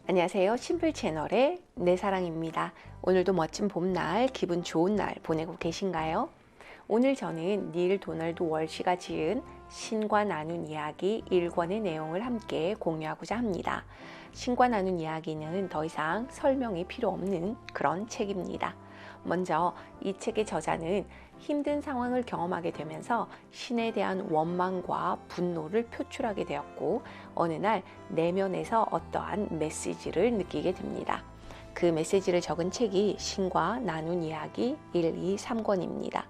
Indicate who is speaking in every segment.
Speaker 1: 안녕하세요. 심플 채널의 내 사랑입니다. 오늘도 멋진 봄날, 기분 좋은 날 보내고 계신가요? 오늘 저는 닐 도널드 월시가 지은 신과 나눈 이야기 1권의 내용을 함께 공유하고자 합니다. 신과 나눈 이야기는 더 이상 설명이 필요 없는 그런 책입니다. 먼저 이 책의 저자는 힘든 상황을 경험하게 되면서 신에 대한 원망과 분노를 표출하게 되었고, 어느 날 내면에서 어떠한 메시지를 느끼게 됩니다. 그 메시지를 적은 책이 신과 나눈 이야기 1, 2, 3권입니다.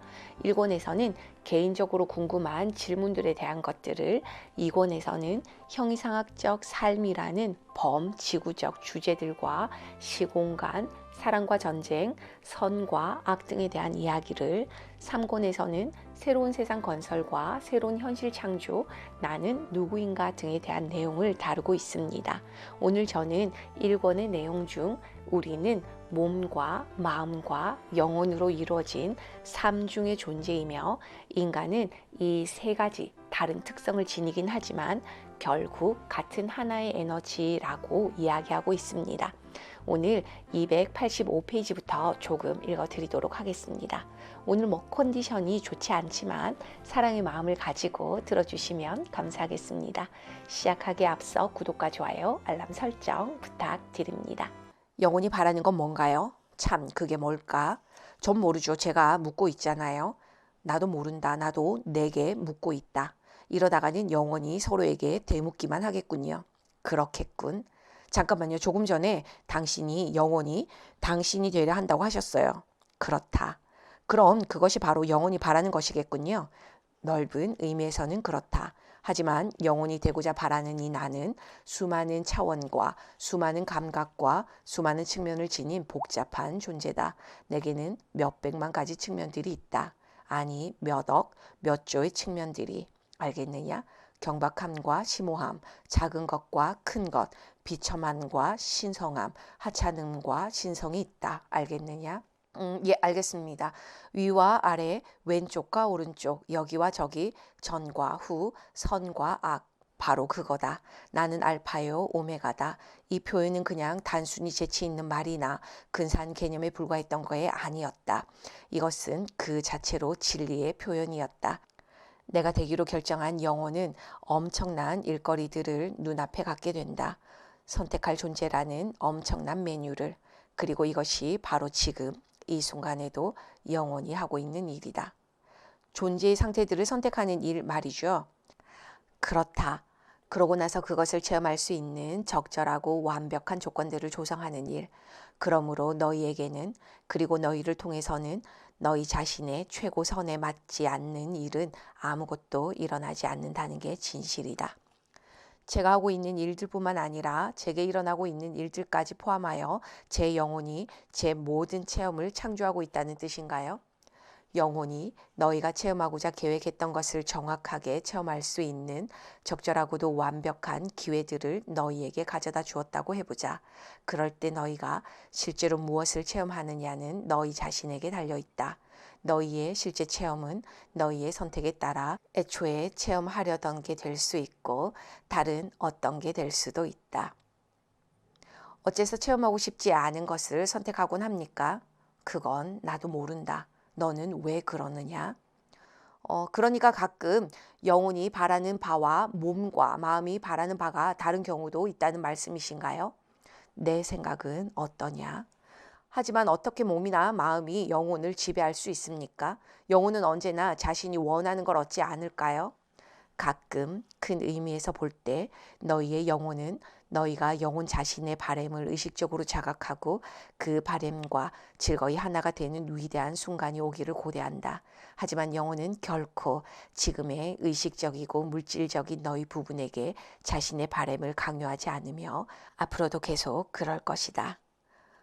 Speaker 1: 1권에서는 개인적으로 궁금한 질문들에 대한 것들을, 2권에서는 형이상학적 삶이라는 범지구적 주제들과 시공간, 사랑과 전쟁, 선과 악 등에 대한 이야기를, 3권에서는 새로운 세상 건설과 새로운 현실 창조, 나는 누구인가 등에 대한 내용을 다루고 있습니다. 오늘 저는 1권의 내용 중 우리는 몸과 마음과 영혼으로 이루어진 삼중의 존재이며, 인간은 이 세 가지 다른 특성을 지니긴 하지만 결국 같은 하나의 에너지라고 이야기하고 있습니다. 오늘 285페이지부터 조금 읽어드리도록 하겠습니다. 오늘 컨디션이 좋지 않지만 사랑의 마음을 가지고 들어주시면 감사하겠습니다. 시작하기에 앞서 구독과 좋아요, 알람 설정 부탁드립니다. 영혼이 바라는 건 뭔가요? 참, 그게 뭘까? 전 모르죠. 제가 묻고 있잖아요. 나도 모른다. 나도 내게 묻고 있다. 이러다가는 영혼이 서로에게 되묻기만 하겠군요. 그렇겠군. 잠깐만요. 조금 전에 당신이 영혼이 당신이 되려 한다고 하셨어요. 그렇다. 그럼 그것이 바로 영혼이 바라는 것이겠군요. 넓은 의미에서는 그렇다. 하지만 영혼이 되고자 바라는 이 나는 수많은 차원과 수많은 감각과 수많은 측면을 지닌 복잡한 존재다. 내게는 몇백만 가지 측면들이 있다. 아니, 몇 억, 몇 조의 측면들이. 알겠느냐? 경박함과 심오함, 작은 것과 큰 것, 비첨함과 신성함, 하찮음과 신성이 있다. 알겠느냐? 예, 알겠습니다. 위와 아래, 왼쪽과 오른쪽, 여기와 저기, 전과 후, 선과 악. 바로 그거다. 나는 알파요 오메가다. 이 표현은 그냥 단순히 재치 있는 말이나 근사한 개념에 불과했던 거에 아니었다. 이것은 그 자체로 진리의 표현이었다. 내가 되기로 결정한 영혼은 엄청난 일거리들을 눈앞에 갖게 된다. 선택할 존재라는 엄청난 메뉴를. 그리고 이것이 바로 지금 이 순간에도 영혼이 하고 있는 일이다. 존재의 상태들을 선택하는 일 말이죠. 그렇다. 그러고 나서 그것을 체험할 수 있는 적절하고 완벽한 조건들을 조성하는 일. 그러므로 너희에게는, 그리고 너희를 통해서는 너희 자신의 최고선에 맞지 않는 일은 아무것도 일어나지 않는다는 게 진실이다. 제가 하고 있는 일들뿐만 아니라 제게 일어나고 있는 일들까지 포함하여 제 영혼이 제 모든 체험을 창조하고 있다는 뜻인가요? 영혼이 너희가 체험하고자 계획했던 것을 정확하게 체험할 수 있는 적절하고도 완벽한 기회들을 너희에게 가져다 주었다고 해보자. 그럴 때 너희가 실제로 무엇을 체험하느냐는 너희 자신에게 달려있다. 너희의 실제 체험은 너희의 선택에 따라 애초에 체험하려던 게 될 수 있고 다른 어떤 게 될 수도 있다. 어째서 체험하고 싶지 않은 것을 선택하곤 합니까? 그건 나도 모른다. 너는 왜 그러느냐? 그러니까 가끔 영혼이 바라는 바와 몸과 마음이 바라는 바가 다른 경우도 있다는 말씀이신가요? 내 생각은 어떠냐? 하지만 어떻게 몸이나 마음이 영혼을 지배할 수 있습니까? 영혼은 언제나 자신이 원하는 걸 얻지 않을까요? 가끔 큰 의미에서 볼 때 너희의 영혼은 너희가 영혼 자신의 바램을 의식적으로 자각하고 그 바램과 즐거이 하나가 되는 위대한 순간이 오기를 고대한다. 하지만 영혼은 결코 지금의 의식적이고 물질적인 너희 부분에게 자신의 바램을 강요하지 않으며 앞으로도 계속 그럴 것이다.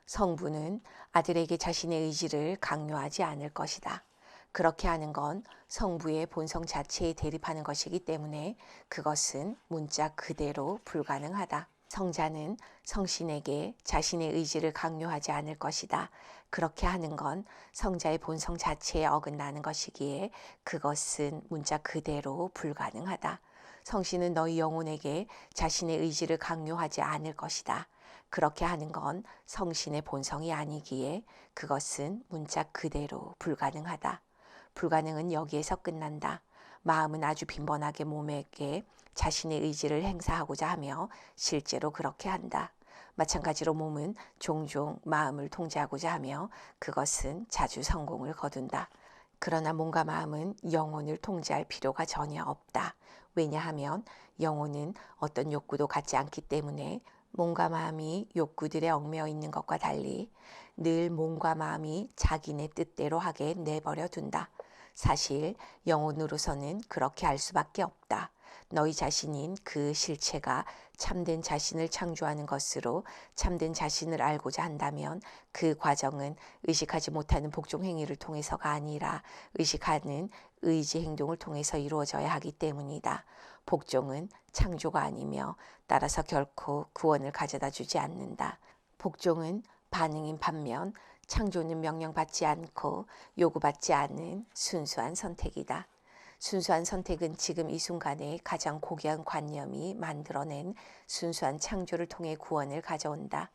Speaker 1: 성부는 아들에게 자신의 의지를 강요하지 않을 것이다. 그렇게 하는 건 성부의 본성 자체에 대립하는 것이기 때문에 그것은 문자 그대로 불가능하다. 성자는 성신에게 자신의 의지를 강요하지 않을 것이다. 그렇게 하는 건 성자의 본성 자체에 어긋나는 것이기에 그것은 문자 그대로 불가능하다. 성신은 너희 영혼에게 자신의 의지를 강요하지 않을 것이다. 그렇게 하는 건 성신의 본성이 아니기에 그것은 문자 그대로 불가능하다. 불가능은 여기에서 끝난다. 마음은 아주 빈번하게 몸에게 자신의 의지를 행사하고자 하며 실제로 그렇게 한다. 마찬가지로 몸은 종종 마음을 통제하고자 하며 그것은 자주 성공을 거둔다. 그러나 몸과 마음은 영혼을 통제할 필요가 전혀 없다. 왜냐하면 영혼은 어떤 욕구도 갖지 않기 때문에 몸과 마음이 욕구들에 얽매여 있는 것과 달리 늘 몸과 마음이 자기네 뜻대로 하게 내버려 둔다. 사실 영혼으로서는 그렇게 할 수밖에 없다. 너희 자신인 그 실체가 참된 자신을 창조하는 것으로 참된 자신을 알고자 한다면 그 과정은 의식하지 못하는 복종 행위를 통해서가 아니라 의식하는 의지 행동을 통해서 이루어져야 하기 때문이다. 복종은 창조가 아니며 따라서 결코 구원을 가져다 주지 않는다. 복종은 반응인 반면 창조는 명령받지 않고 요구받지 않은 순수한 선택이다. 순수한 선택은 지금 이 순간에 가장 고귀한 관념이 만들어낸 순수한 창조를 통해 구원을 가져온다.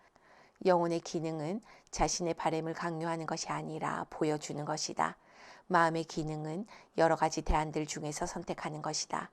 Speaker 1: 영혼의 기능은 자신의 바램을 강요하는 것이 아니라 보여주는 것이다. 마음의 기능은 여러 가지 대안들 중에서 선택하는 것이다.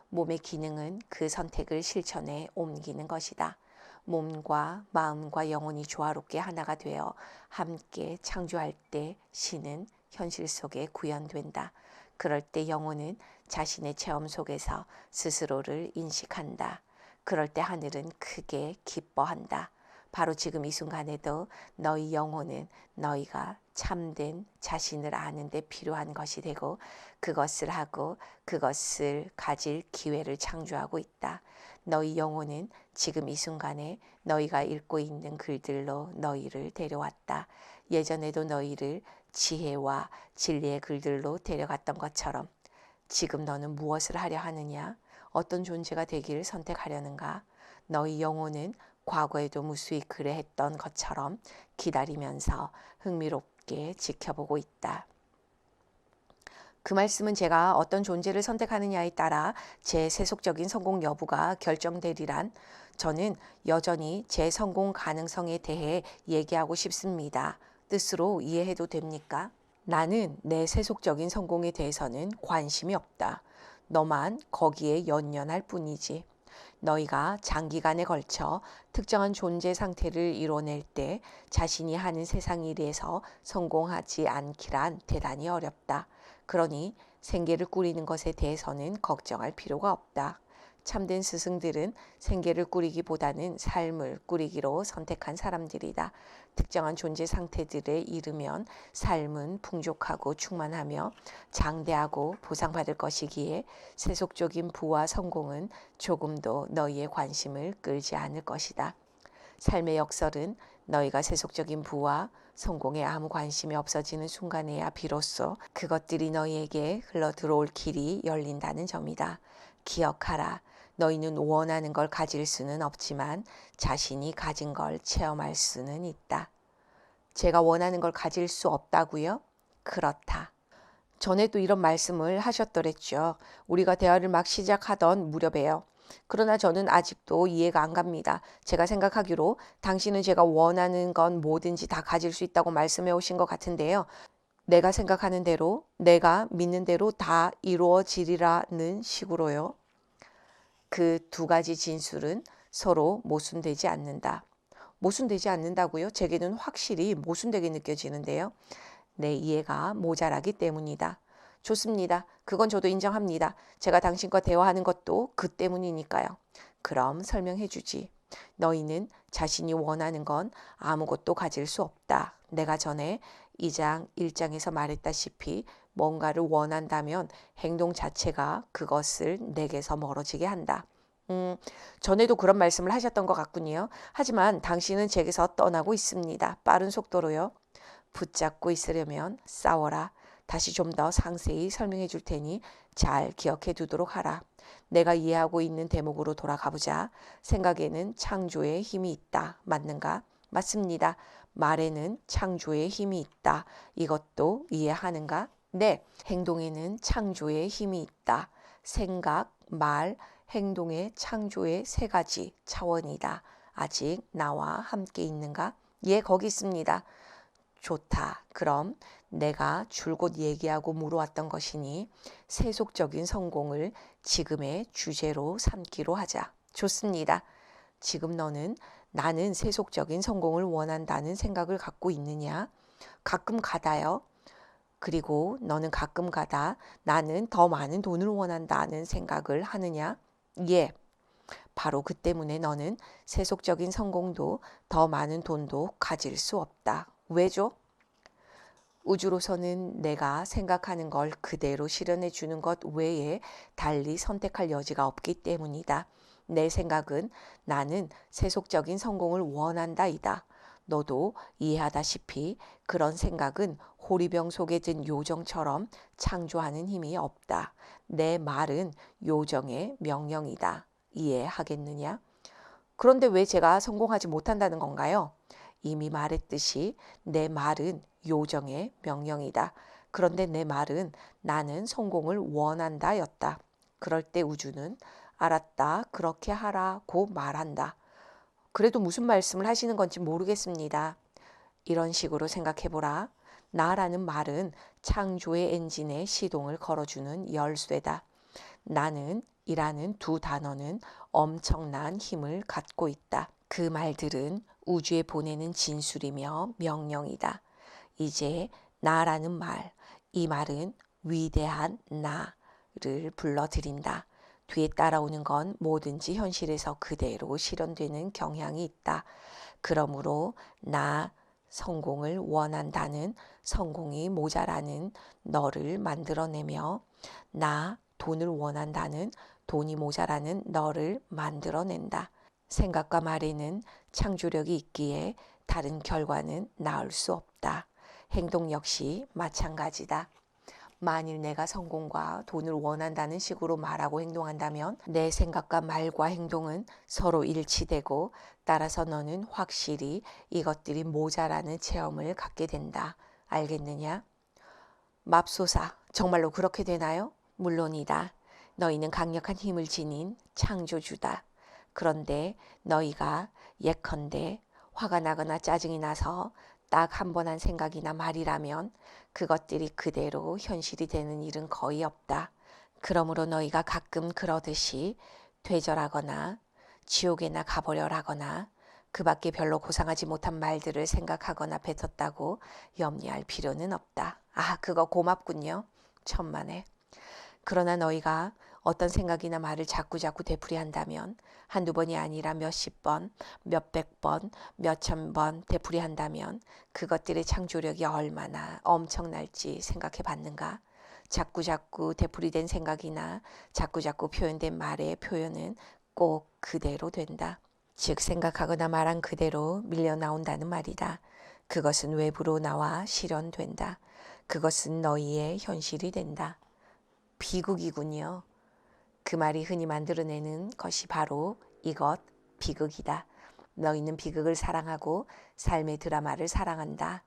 Speaker 1: 몸의 기능은 그 선택을 실천에 옮기는 것이다. 몸과 마음과 영혼이 조화롭게 하나가 되어 함께 창조할 때 신은 현실 속에 구현된다. 그럴 때 영혼은 자신의 체험 속에서 스스로를 인식한다. 그럴 때 하늘은 크게 기뻐한다. 바로 지금 이 순간에도 너희 영혼은 너희가 참된 자신을 아는 데 필요한 것이 되고 그것을 하고 그것을 가질 기회를 창조하고 있다. 너희 영혼은 지금 이 순간에 너희가 읽고 있는 글들로 너희를 데려왔다. 예전에도 너희를 지혜와 진리의 글들로 데려갔던 것처럼 지금 너는 무엇을 하려 하느냐? 어떤 존재가 되기를 선택하려는가? 너희 영혼은 과거에도 무수히 그래 했던 것처럼 기다리면서 흥미롭게 지켜보고 있다. 그 말씀은 제가 어떤 존재를 선택하느냐에 따라 제 세속적인 성공 여부가 결정되리란 저는 여전히 제 성공 가능성에 대해 얘기하고 싶습니다. 뜻으로 이해해도 됩니까? 나는 내 세속적인 성공에 대해서는 관심이 없다. 너만 거기에 연연할 뿐이지. 너희가 장기간에 걸쳐 특정한 존재 상태를 이뤄낼 때 자신이 하는 세상 일에서 성공하지 않기란 대단히 어렵다. 그러니 생계를 꾸리는 것에 대해서는 걱정할 필요가 없다. 참된 스승들은 생계를 꾸리기보다는 삶을 꾸리기로 선택한 사람들이다. 특정한 존재 상태들에 이르면 삶은 풍족하고 충만하며 장대하고 보상받을 것이기에 세속적인 부와 성공은 조금도 너희의 관심을 끌지 않을 것이다. 삶의 역설은 너희가 세속적인 부와 성공에 아무 관심이 없어지는 순간에야 비로소 그것들이 너희에게 흘러들어올 길이 열린다는 점이다. 기억하라. 너희는 원하는 걸 가질 수는 없지만 자신이 가진 걸 체험할 수는 있다. 제가 원하는 걸 가질 수 없다고요? 그렇다. 전에도 이런 말씀을 하셨더랬죠. 우리가 대화를 막 시작하던 무렵에요. 그러나 저는 아직도 이해가 안 갑니다. 제가 생각하기로 당신은 제가 원하는 건 뭐든지 다 가질 수 있다고 말씀해 오신 것 같은데요. 내가 생각하는 대로, 내가 믿는 대로 다 이루어지리라는 식으로요. 그 두 가지 진술은 서로 모순되지 않는다. 모순되지 않는다고요? 제게는 확실히 모순되게 느껴지는데요. 내 이해가 모자라기 때문이다. 좋습니다. 그건 저도 인정합니다. 제가 당신과 대화하는 것도 그 때문이니까요. 그럼 설명해 주지. 너희는 자신이 원하는 건 아무것도 가질 수 없다. 내가 전에 2장 1장에서 말했다시피 뭔가를 원한다면 행동 자체가 그것을 내게서 멀어지게 한다. 전에도 그런 말씀을 하셨던 것 같군요. 하지만 당신은 제게서 떠나고 있습니다. 빠른 속도로요. 붙잡고 있으려면 싸워라. 다시 좀 더 상세히 설명해 줄 테니 잘 기억해 두도록 하라. 내가 이해하고 있는 대목으로 돌아가 보자. 생각에는 창조의 힘이 있다. 맞는가? 맞습니다. 말에는 창조의 힘이 있다. 이것도 이해하는가? 네. 행동에는 창조의 힘이 있다. 생각, 말, 행동의 창조의 세 가지 차원이다. 아직 나와 함께 있는가? 예, 거기 있습니다. 좋다. 그럼 내가 줄곧 얘기하고 물어왔던 것이니 세속적인 성공을 지금의 주제로 삼기로 하자. 좋습니다. 지금 너는 나는 세속적인 성공을 원한다는 생각을 갖고 있느냐? 가끔 가다요. 그리고 너는 가끔 가다 나는 더 많은 돈을 원한다는 생각을 하느냐? 예. 바로 그 때문에 너는 세속적인 성공도 더 많은 돈도 가질 수 없다. 왜죠? 우주로서는 내가 생각하는 걸 그대로 실현해 주는 것 외에 달리 선택할 여지가 없기 때문이다. 내 생각은 나는 세속적인 성공을 원한다이다. 너도 이해하다시피 그런 생각은 호리병 속에 든 요정처럼 창조하는 힘이 없다. 내 말은 요정의 명령이다. 이해하겠느냐? 그런데 왜 제가 성공하지 못한다는 건가요? 이미 말했듯이 내 말은 요정의 명령이다. 그런데 내 말은 나는 성공을 원한다였다. 그럴 때 우주는 알았다, 그렇게 하라고 말한다. 그래도 무슨 말씀을 하시는 건지 모르겠습니다. 이런 식으로 생각해보라. 나라는 말은 창조의 엔진에 시동을 걸어주는 열쇠다. 나는 이라는 두 단어는 엄청난 힘을 갖고 있다. 그 말들은 우주에 보내는 진술이며 명령이다. 이제 나라는 말, 이 말은 위대한 나를 불러들인다. 뒤에 따라오는 건 뭐든지 현실에서 그대로 실현되는 경향이 있다. 그러므로 나 성공을 원한다는 성공이 모자라는 너를 만들어내며 나 돈을 원한다는 돈이 모자라는 너를 만들어낸다. 생각과 말에는 창조력이 있기에 다른 결과는 나올 수 없다. 행동 역시 마찬가지다. 만일 내가 성공과 돈을 원한다는 식으로 말하고 행동한다면 내 생각과 말과 행동은 서로 일치되고 따라서 너는 확실히 이것들이 모자라는 체험을 갖게 된다. 알겠느냐? 맙소사, 정말로 그렇게 되나요? 물론이다. 너희는 강력한 힘을 지닌 창조주다. 그런데 너희가 예컨대 화가 나거나 짜증이 나서 딱 한 번 한 생각이나 말이라면 그것들이 그대로 현실이 되는 일은 거의 없다. 그러므로 너희가 가끔 그러듯이 되절하거나 지옥에나 가버려라거나 그 밖에 별로 고상하지 못한 말들을 생각하거나 뱉었다고 염려할 필요는 없다. 아, 그거 고맙군요. 천만에. 그러나 너희가 어떤 생각이나 말을 자꾸자꾸 되풀이한다면 한두 번이 아니라 몇십 번, 몇백 번, 몇천 번 되풀이한다면 그것들의 창조력이 얼마나 엄청날지 생각해 봤는가? 자꾸자꾸 되풀이된 생각이나 자꾸자꾸 표현된 말의 표현은 꼭 그대로 된다. 즉 생각하거나 말한 그대로 밀려 나온다는 말이다. 그것은 외부로 나와 실현된다. 그것은 너희의 현실이 된다. 비극이군요. 그 말이 흔히 만들어내는 것이 바로 이것, 비극이다. 너희는 비극을 사랑하고 삶의 드라마를 사랑한다.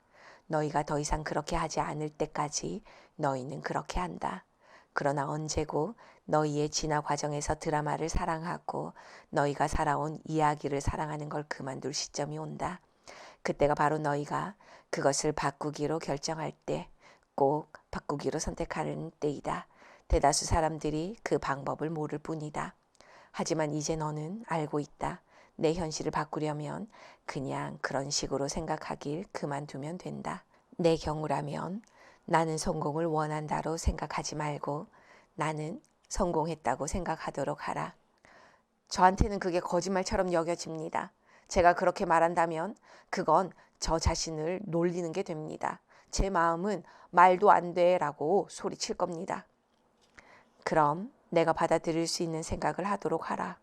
Speaker 1: 너희가 더 이상 그렇게 하지 않을 때까지 너희는 그렇게 한다. 그러나 언제고 너희의 진화 과정에서 드라마를 사랑하고 너희가 살아온 이야기를 사랑하는 걸 그만둘 시점이 온다. 그때가 바로 너희가 그것을 바꾸기로 결정할 때, 꼭 바꾸기로 선택하는 때이다. 대다수 사람들이 그 방법을 모를 뿐이다. 하지만 이제 너는 알고 있다. 내 현실을 바꾸려면 그냥 그런 식으로 생각하길 그만두면 된다. 내 경우라면 나는 성공을 원한다로 생각하지 말고 나는 성공했다고 생각하도록 하라. 저한테는 그게 거짓말처럼 여겨집니다. 제가 그렇게 말한다면 그건 저 자신을 놀리는 게 됩니다. 제 마음은 말도 안 돼라고 소리칠 겁니다. 그럼 내가 받아들일 수 있는 생각을 하도록 하라.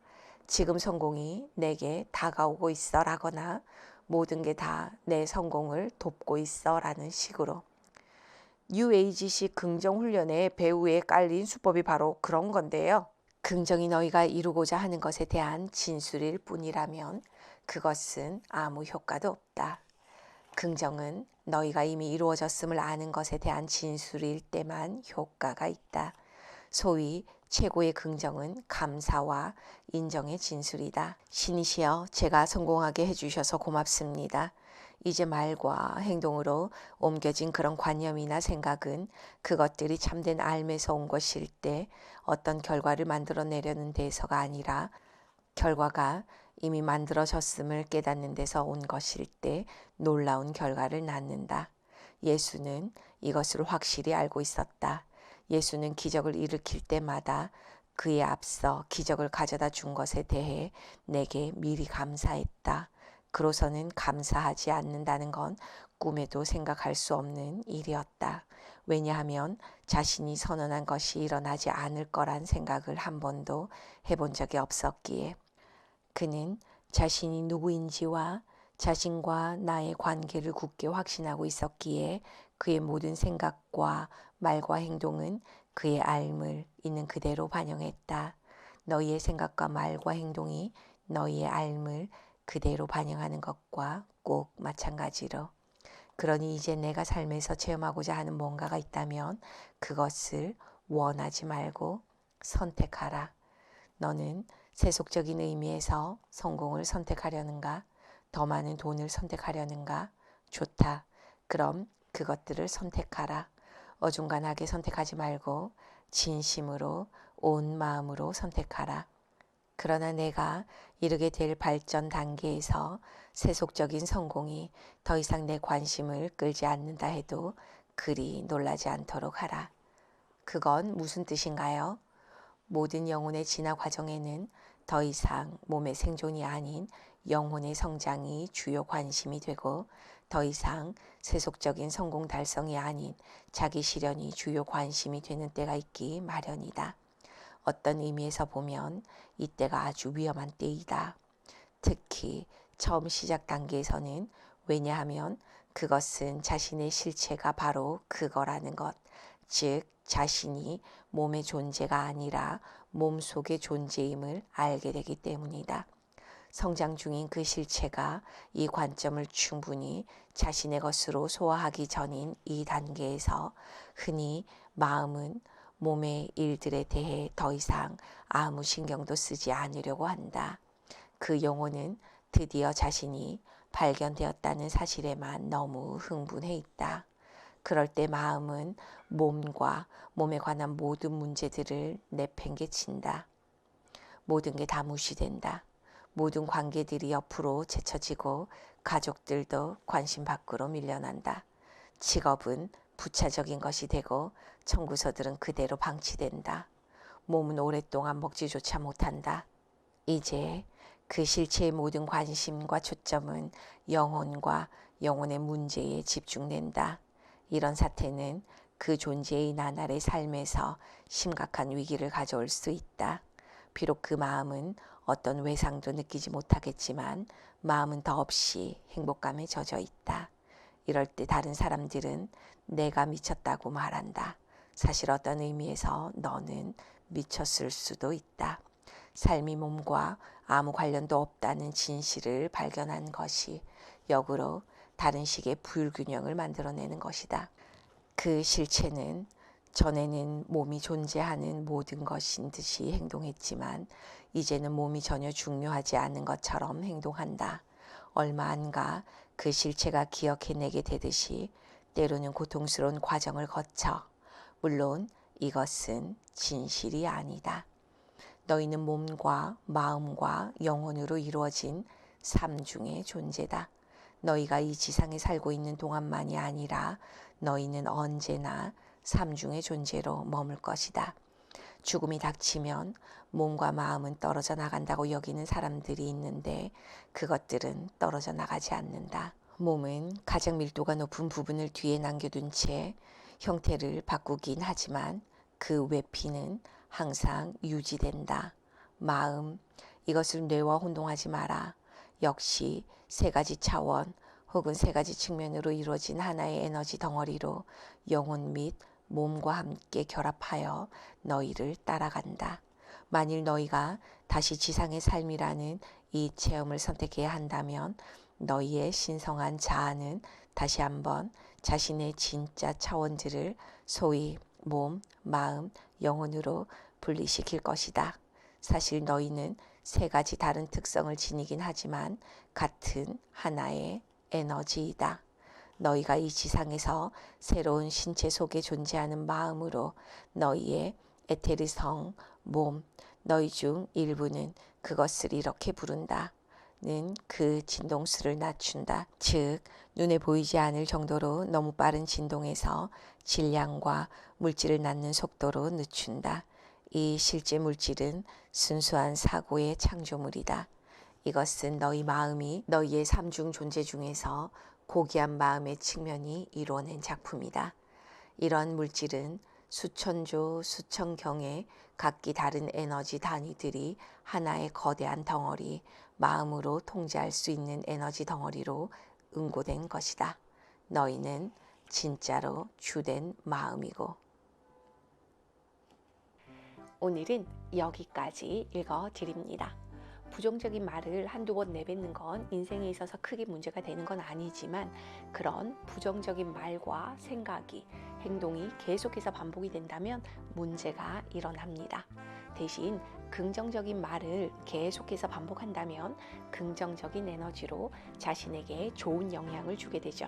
Speaker 1: 지금 성공이 내게 다가오고 있어 라거나 모든 게 다 내 성공을 돕고 있어 라는 식으로. UAGC 긍정훈련의 배우에 깔린 수법이 바로 그런 건데요. 긍정이 너희가 이루고자 하는 것에 대한 진술일 뿐이라면 그것은 아무 효과도 없다. 긍정은 너희가 이미 이루어졌음을 아는 것에 대한 진술일 때만 효과가 있다. 소위 최고의 긍정은 감사와 인정의 진술이다. 신이시여, 제가 성공하게 해주셔서 고맙습니다. 이제 말과 행동으로 옮겨진 그런 관념이나 생각은 그것들이 참된 알매서 온 것일 때 어떤 결과를 만들어내려는 데서가 아니라 결과가 이미 만들어졌음을 깨닫는 데서 온 것일 때 놀라운 결과를 낳는다. 예수는 이것을 확실히 알고 있었다. 예수는 기적을 일으킬 때마다 그에 앞서 기적을 가져다 준 것에 대해 내게 미리 감사했다. 그로서는 감사하지 않는다는 건 꿈에도 생각할 수 없는 일이었다. 왜냐하면 자신이 선언한 것이 일어나지 않을 거란 생각을 한 번도 해본 적이 없었기에. 그는 자신이 누구인지와 자신과 나의 관계를 굳게 확신하고 있었기에 그의 모든 생각과 말과 행동은 그의 알물 있는 그대로 반영했다. 너희의 생각과 말과 행동이 너희의 알물 그대로 반영하는 것과 꼭 마찬가지로. 그러니 이제 내가 삶에서 체험하고자 하는 뭔가가 있다면 그것을 원하지 말고 선택하라. 너는 세속적인 의미에서 성공을 선택하려는가? 더 많은 돈을 선택하려는가? 좋다. 그럼 그것들을 선택하라. 어중간하게 선택하지 말고 진심으로 온 마음으로 선택하라. 그러나 내가 이르게 될 발전 단계에서 세속적인 성공이 더 이상 내 관심을 끌지 않는다 해도 그리 놀라지 않도록 하라. 그건 무슨 뜻인가요? 모든 영혼의 진화 과정에는 더 이상 몸의 생존이 아닌 영혼의 성장이 주요 관심이 되고 더 이상 세속적인 성공 달성이 아닌 자기 실현이 주요 관심이 되는 때가 있기 마련이다. 어떤 의미에서 보면 이때가 아주 위험한 때이다. 특히 처음 시작 단계에서는. 왜냐하면 그것은 자신의 실체가 바로 그거라는 것, 즉 자신이 몸의 존재가 아니라 몸속의 존재임을 알게 되기 때문이다. 성장 중인 그 실체가 이 관점을 충분히 자신의 것으로 소화하기 전인 이 단계에서 흔히 마음은 몸의 일들에 대해 더 이상 아무 신경도 쓰지 않으려고 한다. 그 영혼은 드디어 자신이 발견되었다는 사실에만 너무 흥분해 있다. 그럴 때 마음은 몸과 몸에 관한 모든 문제들을 내팽개친다. 모든 게 다 무시된다. 모든 관계들이 옆으로 제쳐지고 가족들도 관심 밖으로 밀려난다. 직업은 부차적인 것이 되고 청구서들은 그대로 방치된다. 몸은 오랫동안 먹지조차 못한다. 이제 그 실체의 모든 관심과 초점은 영혼과 영혼의 문제에 집중된다. 이런 사태는 그 존재의 나날의 삶에서 심각한 위기를 가져올 수 있다. 비록 그 마음은 어떤 외상도 느끼지 못하겠지만 마음은 더없이 행복감에 젖어 있다. 이럴 때 다른 사람들은 내가 미쳤다고 말한다. 사실 어떤 의미에서 너는 미쳤을 수도 있다. 삶이 몸과 아무 관련도 없다는 진실을 발견한 것이 역으로 다른 식의 불균형을 만들어내는 것이다. 그 실체는 전에는 몸이 존재하는 모든 것인 듯이 행동했지만 이제는 몸이 전혀 중요하지 않은 것처럼 행동한다. 얼마 안 가 그 실체가 기억해내게 되듯이 때로는 고통스러운 과정을 거쳐. 물론 이것은 진실이 아니다. 너희는 몸과 마음과 영혼으로 이루어진 삼중의 존재다. 너희가 이 지상에 살고 있는 동안만이 아니라 너희는 언제나 삼중의 존재로 머물 것이다. 죽음이 닥치면 몸과 마음은 떨어져 나간다고 여기는 사람들이 있는데 그것들은 떨어져 나가지 않는다. 몸은 가장 밀도가 높은 부분을 뒤에 남겨둔 채 형태를 바꾸긴 하지만 그 외피는 항상 유지된다. 마음, 이것을 뇌와 혼동하지 마라. 역시 세 가지 차원 혹은 세 가지 측면으로 이루어진 하나의 에너지 덩어리로 영혼 및 몸과 함께 결합하여 너희를 따라간다. 만일 너희가 다시 지상의 삶이라는 이 체험을 선택해야 한다면 너희의 신성한 자아는 다시 한번 자신의 진짜 차원들을 소위 몸, 마음, 영혼으로 분리시킬 것이다. 사실 너희는 세 가지 다른 특성을 지니긴 하지만 같은 하나의 에너지이다. 너희가 이 지상에서 새로운 신체 속에 존재하는 마음으로 너희의 에테르성, 몸, 너희 중 일부는 그것을 이렇게 부른다. 는 그 진동수를 낮춘다. 즉 눈에 보이지 않을 정도로 너무 빠른 진동에서 질량과 물질을 낳는 속도로 늦춘다. 이 실제 물질은 순수한 사고의 창조물이다. 이것은 너희 마음이 너희의 삼중 존재 중에서 고귀한 마음의 측면이 이루어낸 작품이다. 이런 물질은 수천조 수천경의 각기 다른 에너지 단위들이 하나의 거대한 덩어리, 마음으로 통제할 수 있는 에너지 덩어리로 응고된 것이다. 너희는 진짜로 주된 마음이고. 오늘은 여기까지 읽어드립니다. 부정적인 말을 한두 번 내뱉는 건 인생에 있어서 크게 문제가 되는 건 아니지만 그런 부정적인 말과 생각이, 행동이 계속해서 반복이 된다면 문제가 일어납니다. 대신 긍정적인 말을 계속해서 반복한다면 긍정적인 에너지로 자신에게 좋은 영향을 주게 되죠.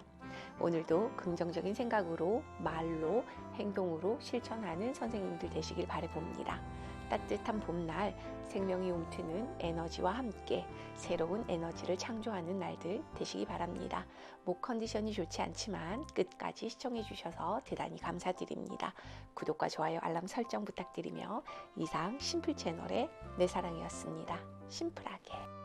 Speaker 1: 오늘도 긍정적인 생각으로, 말로, 행동으로 실천하는 선생님들 되시길 바라봅니다. 따뜻한 봄날 생명이 움트는 에너지와 함께 새로운 에너지를 창조하는 날들 되시기 바랍니다. 목 컨디션이 좋지 않지만 끝까지 시청해 주셔서 대단히 감사드립니다. 구독과 좋아요, 알람 설정 부탁드리며 이상 심플 채널의 내 사랑이었습니다. 심플하게.